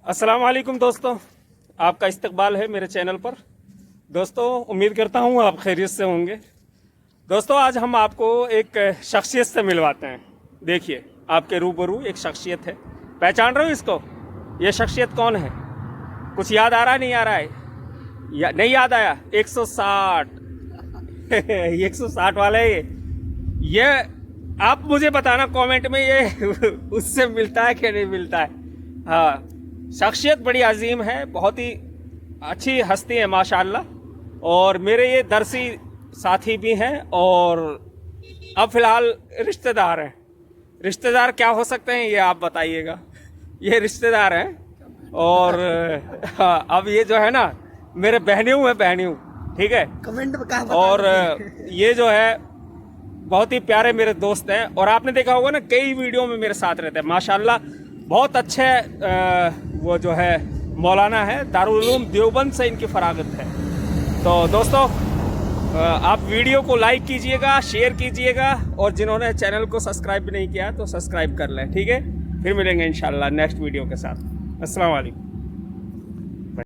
अस्सलाम वालेकुम दोस्तों, आपका इस्तकबाल है मेरे चैनल पर। दोस्तों उम्मीद करता हूँ आप खैरियत से होंगे। दोस्तों आज हम आपको एक शख्सियत से मिलवाते हैं। देखिए आपके रूबरू एक शख्सियत है, पहचान रहे हो इसको? ये शख्सियत कौन है? कुछ याद आ रहा है? नहीं आ रहा है नहीं याद आया? 160 160 वाला है ये आप मुझे बताना कमेंट में, ये उससे मिलता है कि नहीं मिलता है। हाँ, शख्सियत बड़ी अजीम है, बहुत ही अच्छी हस्ती है माशाल्लाह। और मेरे ये दरसी साथी भी हैं और अब फिलहाल रिश्तेदार हैं। रिश्तेदार क्या हो सकते हैं ये आप बताइएगा। ये रिश्तेदार हैं और हाँ, अब ये जो है ना मेरे बहनियों है, बहनियों, ठीक है। कमेंट में कहा और ये जो है बहुत ही प्यारे मेरे दोस्त हैं और आपने देखा होगा ना कई वीडियो में मेरे साथ रहते हैं माशाल्लाह। बहुत अच्छे वो जो है मौलाना है, दारुल उलूम देवबंद से इनकी फरागत है। तो दोस्तों आप वीडियो को लाइक कीजिएगा, शेयर कीजिएगा और जिन्होंने चैनल को सब्सक्राइब भी नहीं किया तो सब्सक्राइब कर लें, ठीक है। फिर मिलेंगे इंशाल्लाह नेक्स्ट वीडियो के साथ। अस्सलाम वालेकुम।